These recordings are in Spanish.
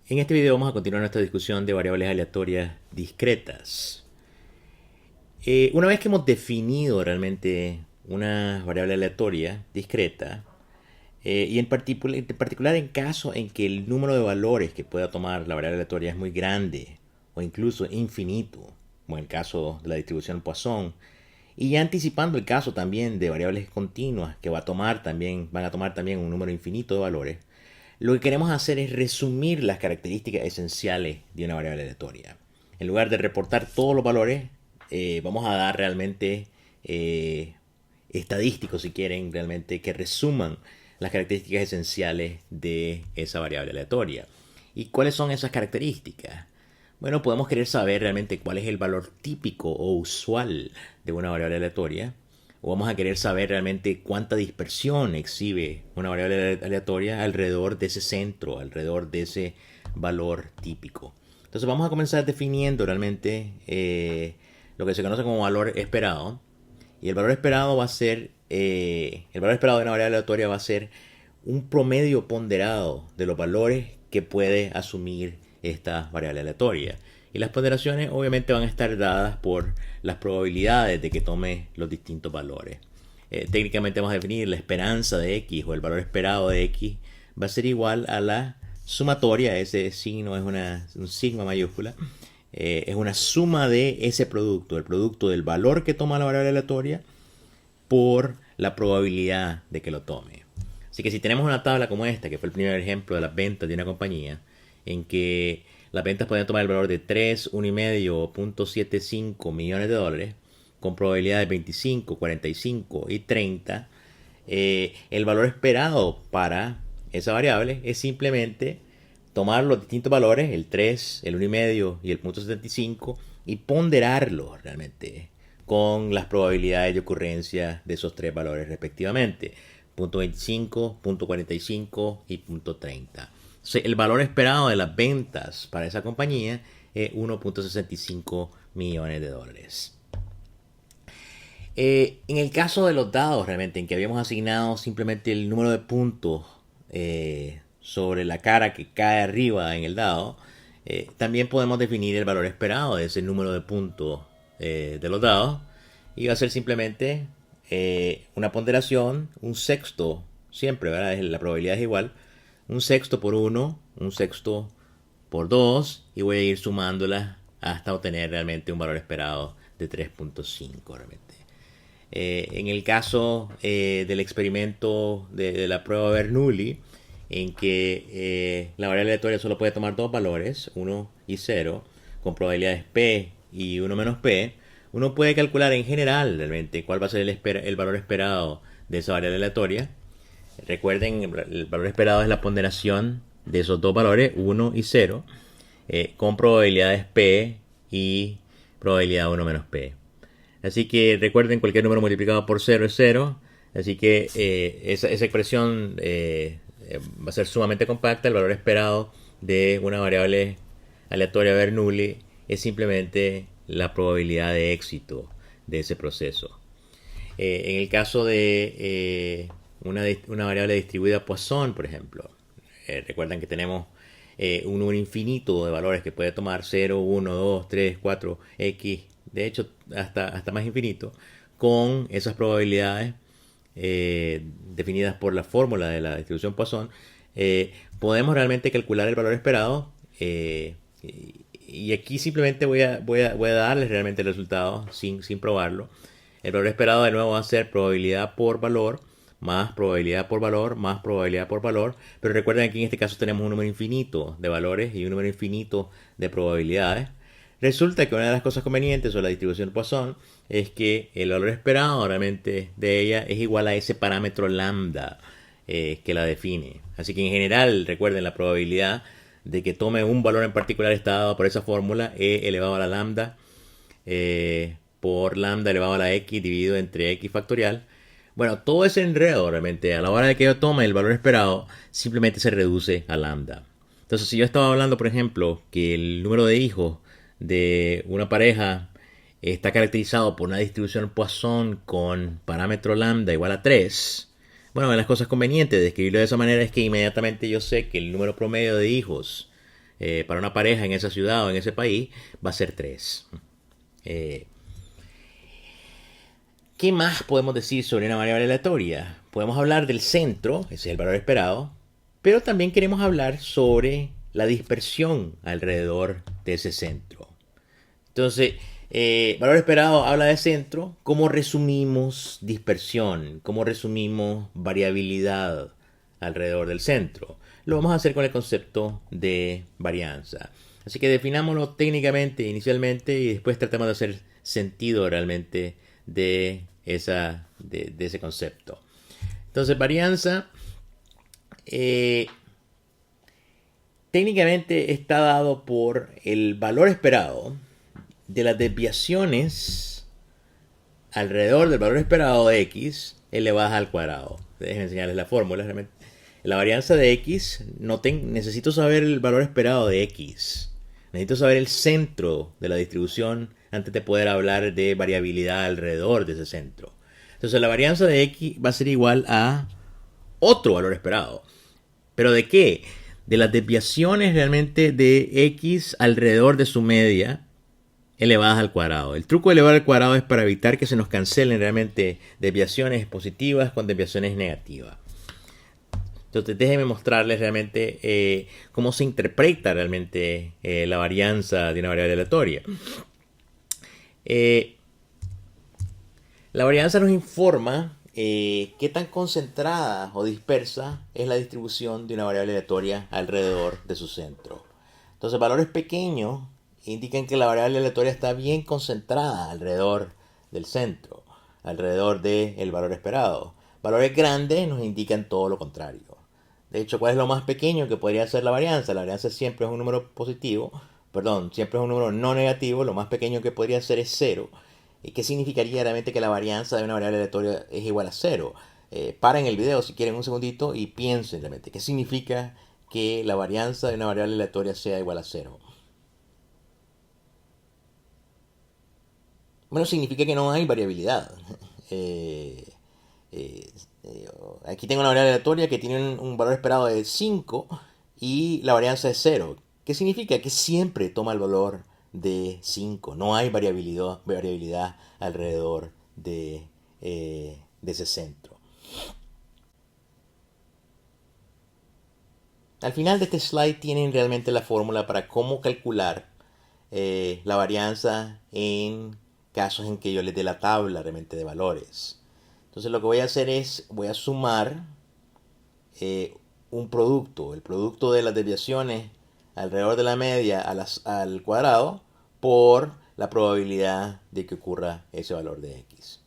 En este video vamos a continuar nuestra discusión de variables aleatorias discretas. Una vez que hemos definido realmente una variable aleatoria discreta, y en particular en caso en que el número de valores que pueda tomar la variable aleatoria es muy grande o incluso infinito, como en el caso de la distribución Poisson, y ya anticipando el caso también de variables continuas que van a tomar también un número infinito de valores, lo que queremos hacer es resumir las características esenciales de una variable aleatoria. En lugar de reportar todos los valores, vamos a dar realmente estadísticos, si quieren, realmente que resuman las características esenciales de esa variable aleatoria. ¿Y cuáles son esas características? Bueno, podemos querer saber realmente cuál es el valor típico o usual de una variable aleatoria, o vamos a querer saber realmente cuánta dispersión exhibe una variable aleatoria alrededor de ese centro, alrededor de ese valor típico. Entonces vamos a comenzar definiendo realmente lo que se conoce como valor esperado. Y el valor esperado va a ser, el valor esperado de una variable aleatoria va a ser un promedio ponderado de los valores que puede asumir esta variable aleatoria. Y las ponderaciones obviamente van a estar dadas por las probabilidades de que tome los distintos valores. Técnicamente vamos a definir la esperanza de x o el valor esperado de x va a ser igual a la sumatoria. Ese signo es un sigma mayúscula. Es una suma de ese producto, el producto del valor que toma la variable aleatoria por la probabilidad de que lo tome. Así que si tenemos una tabla como esta, que fue el primer ejemplo de las ventas de una compañía, en que las ventas pueden tomar el valor de 3, 1,5 o 0.75 millones de dólares, con probabilidades de 25, 45 y 30, el valor esperado para esa variable es simplemente tomar los distintos valores, el 3, el 1,5 y el 0.75, y ponderarlos realmente con las probabilidades de ocurrencia de esos tres valores respectivamente, 0.25, 0.45 y 0.30. El valor esperado de las ventas para esa compañía es 1.65 millones de dólares. En el caso de los dados, realmente, en que habíamos asignado simplemente el número de puntos sobre la cara que cae arriba en el dado, también podemos definir el valor esperado de ese número de puntos de los dados, y va a ser simplemente una ponderación, un sexto, siempre, ¿verdad? La probabilidad es igual, un sexto por 1, un sexto por 2, y voy a ir sumándolas hasta obtener realmente un valor esperado de 3.5 realmente. En el caso del experimento de la prueba Bernoulli, en que la variable aleatoria solo puede tomar dos valores, 1 y 0, con probabilidades P y 1 menos P, uno puede calcular en general realmente cuál va a ser el valor esperado de esa variable aleatoria. Recuerden, el valor esperado es la ponderación de esos dos valores, 1 y 0, con probabilidades P y probabilidad 1 menos P. Así que recuerden, cualquier número multiplicado por 0 es 0. Así que esa expresión va a ser sumamente compacta. El valor esperado de una variable aleatoria Bernoulli es simplemente la probabilidad de éxito de ese proceso. En el caso de una variable distribuida Poisson, por ejemplo, recuerdan que tenemos un número infinito de valores que puede tomar 0, 1, 2, 3, 4, x, de hecho hasta más infinito, con esas probabilidades definidas por la fórmula de la distribución Poisson. Podemos realmente calcular el valor esperado, y aquí simplemente voy a darles realmente el resultado sin probarlo. El valor esperado de nuevo va a ser probabilidad por valor, más probabilidad por valor, más probabilidad por valor. Pero recuerden que en este caso tenemos un número infinito de valores y un número infinito de probabilidades. Resulta que una de las cosas convenientes sobre la distribución Poisson es que el valor esperado realmente de ella es igual a ese parámetro lambda que la define. Así que en general, recuerden, la probabilidad de que tome un valor en particular está dado por esa fórmula, e elevado a la lambda por lambda elevado a la x dividido entre x factorial. Bueno, todo ese enredo realmente, a la hora de que yo tome el valor esperado, simplemente se reduce a lambda. Entonces, si yo estaba hablando, por ejemplo, que el número de hijos de una pareja está caracterizado por una distribución Poisson con parámetro lambda igual a 3, bueno, una de las cosas convenientes de escribirlo de esa manera es que inmediatamente yo sé que el número promedio de hijos para una pareja en esa ciudad o en ese país, va a ser 3. ¿Qué más podemos decir sobre una variable aleatoria? Podemos hablar del centro, ese es el valor esperado, pero también queremos hablar sobre la dispersión alrededor de ese centro. Entonces, valor esperado habla de centro. ¿Cómo resumimos dispersión? ¿Cómo resumimos variabilidad alrededor del centro? Lo vamos a hacer con el concepto de varianza. Así que definámoslo técnicamente inicialmente y después tratemos de hacer sentido realmente de ese concepto. Entonces, varianza técnicamente está dado por el valor esperado de las desviaciones alrededor del valor esperado de x elevadas al cuadrado. Déjenme enseñarles la fórmula. La varianza de x, necesito saber el valor esperado de x. Necesito saber el centro de la distribución antes de poder hablar de variabilidad alrededor de ese centro. Entonces la varianza de x va a ser igual a otro valor esperado. ¿Pero de qué? De las desviaciones realmente de x alrededor de su media elevadas al cuadrado. El truco de elevar al cuadrado es para evitar que se nos cancelen realmente desviaciones positivas con desviaciones negativas. Entonces déjenme mostrarles realmente cómo se interpreta realmente la varianza de una variable aleatoria. La varianza nos informa qué tan concentrada o dispersa es la distribución de una variable aleatoria alrededor de su centro. Entonces valores pequeños indican que la variable aleatoria está bien concentrada alrededor del centro, alrededor del valor esperado. Valores grandes nos indican todo lo contrario. De hecho, ¿cuál es lo más pequeño que podría ser la varianza? La varianza siempre es un número positivo, siempre es un número no negativo. Lo más pequeño que podría ser es 0. ¿Y qué significaría realmente que la varianza de una variable aleatoria es igual a 0? Paren el video si quieren un segundito y piensen realmente. ¿Qué significa que la varianza de una variable aleatoria sea igual a 0? Bueno, significa que no hay variabilidad. Aquí tengo una variable aleatoria que tiene un valor esperado de 5 y la varianza es 0. ¿Qué significa? Que siempre toma el valor de 5. No hay variabilidad alrededor de ese centro. Al final de este slide tienen realmente la fórmula para cómo calcular la varianza en casos en que yo les dé la tabla realmente de valores. Entonces lo que voy a hacer es, voy a sumar un producto, el producto de las desviaciones alrededor de la media al cuadrado por la probabilidad de que ocurra ese valor de x.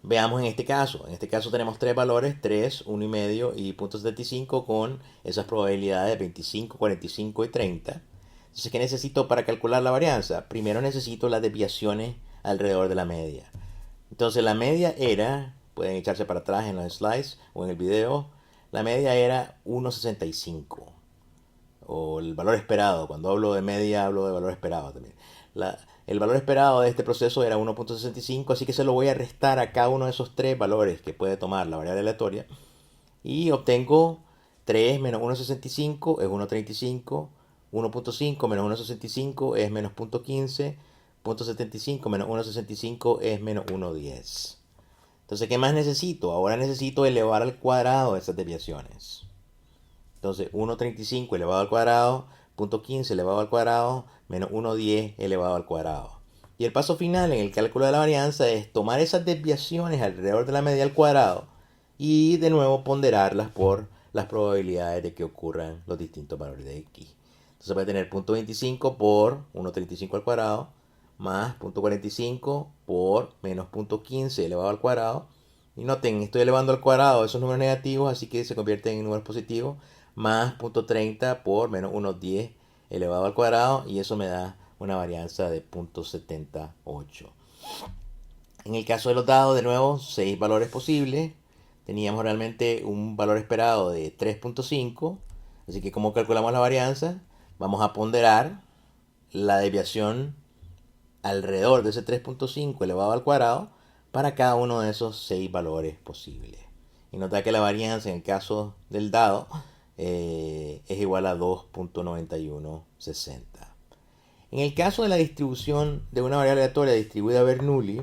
Veamos en este caso. En este caso tenemos 3 valores, 3, 1,5 y 0.75 con esas probabilidades de 25, 45 y 30. Entonces, ¿qué necesito para calcular la varianza? Primero necesito las desviaciones alrededor de la media. Entonces la media era, pueden echarse para atrás en los slides o en el video, la media era 1,65 o el valor esperado. Cuando hablo de media hablo de valor esperado también. El valor esperado de este proceso era 1,65, así que se lo voy a restar a cada uno de esos 3 valores que puede tomar la variable aleatoria y obtengo 3 menos 1,65 es 1,35, 1,5 menos 1,65 es menos 0.15, 0.75 menos 1,65 es menos 1,10. Entonces, ¿qué más necesito? Ahora necesito elevar al cuadrado esas desviaciones. Entonces, 1,35 elevado al cuadrado, 0.15 elevado al cuadrado, menos 1,10 elevado al cuadrado. Y el paso final en el cálculo de la varianza es tomar esas desviaciones alrededor de la media al cuadrado y de nuevo ponderarlas por las probabilidades de que ocurran los distintos valores de x. Entonces voy a tener 0.25 por 1,35 al cuadrado más 0.45 por menos 0.15 elevado al cuadrado. Y noten, estoy elevando al cuadrado esos números negativos, así que se convierten en números positivos, más 0.30 por menos 1,10 elevado al cuadrado, y eso me da una varianza de 0.78. En el caso de los dados, de nuevo, 6 valores posibles. Teníamos realmente un valor esperado de 3.5, así que ¿cómo calculamos la varianza? Vamos a ponderar la desviación alrededor de ese 3.5 elevado al cuadrado para cada uno de esos 6 valores posibles. Y nota que la varianza en el caso del dado es igual a 2.9160. En el caso de la distribución de una variable aleatoria distribuida a Bernoulli,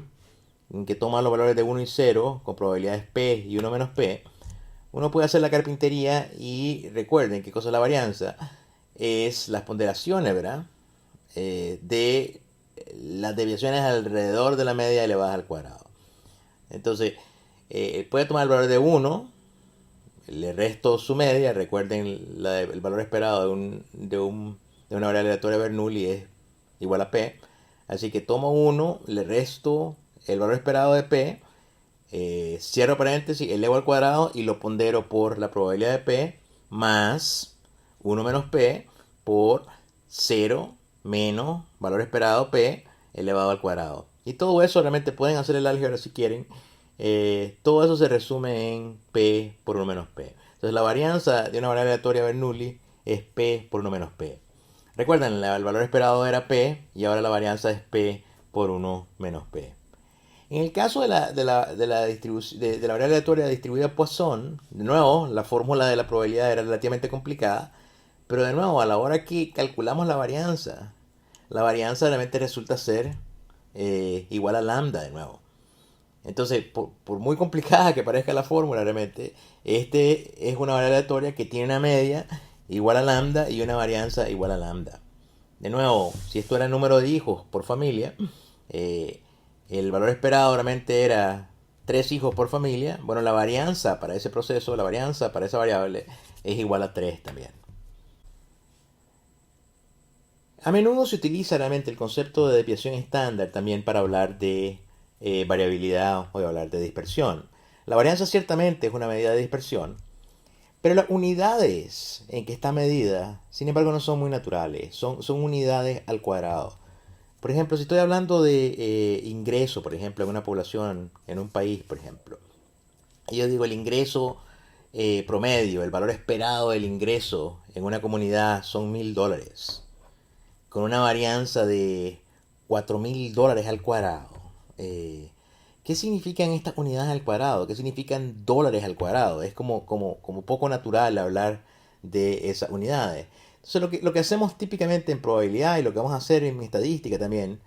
en que toma los valores de 1 y 0 con probabilidades P y 1 menos P, uno puede hacer la carpintería y recuerden qué cosa es la varianza. Es las ponderaciones, ¿verdad? De las desviaciones alrededor de la media elevadas al cuadrado. Entonces, puede tomar el valor de 1, le resto su media. Recuerden, el valor esperado de una variable aleatoria Bernoulli es igual a P. Así que tomo 1, le resto el valor esperado de P, cierro paréntesis, elevo al cuadrado y lo pondero por la probabilidad de P más 1 menos P por 0 menos valor esperado P elevado al cuadrado. Y todo eso realmente pueden hacer el álgebra si quieren. Todo eso se resume en P por 1 menos P. Entonces la varianza de una variable aleatoria Bernoulli es P por 1 menos P. Recuerden, el valor esperado era P y ahora la varianza es P por 1 menos P. En el caso de la variable aleatoria distribuida Poisson, de nuevo, la fórmula de la probabilidad era relativamente complicada, pero de nuevo, a la hora que calculamos la varianza realmente resulta ser igual a lambda de nuevo. Entonces, por muy complicada que parezca la fórmula, realmente, este es una variable aleatoria que tiene una media igual a lambda y una varianza igual a lambda. De nuevo, si esto era el número de hijos por familia, el valor esperado realmente era 3 hijos por familia. Bueno, la varianza para ese proceso, la varianza para esa variable es igual a 3 también. A menudo se utiliza realmente el concepto de desviación estándar también para hablar de variabilidad o de hablar de dispersión. La varianza ciertamente es una medida de dispersión, pero las unidades en que está medida, sin embargo, no son muy naturales. Son unidades al cuadrado. Por ejemplo, si estoy hablando de ingreso, por ejemplo, en una población, en un país, por ejemplo, y yo digo el ingreso promedio, el valor esperado del ingreso en una comunidad son $1,000, con una varianza de $4,000 al cuadrado. ¿Qué significan estas unidades al cuadrado? ¿Qué significan dólares al cuadrado? Es como poco natural hablar de esas unidades. Entonces lo que hacemos típicamente en probabilidad y lo que vamos a hacer en estadística también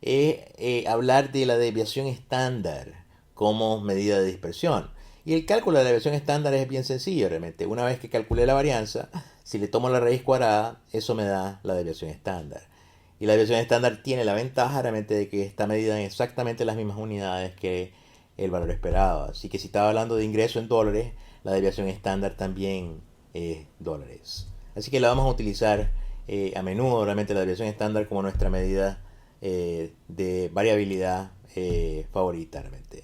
es hablar de la desviación estándar como medida de dispersión. Y el cálculo de la desviación estándar es bien sencillo realmente. Una vez que calculé la varianza, si le tomo la raíz cuadrada, eso me da la desviación estándar. Y la desviación estándar tiene la ventaja realmente de que está medida en exactamente las mismas unidades que el valor esperado. Así que si estaba hablando de ingreso en dólares, la desviación estándar también es dólares. Así que la vamos a utilizar a menudo realmente la desviación estándar como nuestra medida de variabilidad favorita realmente.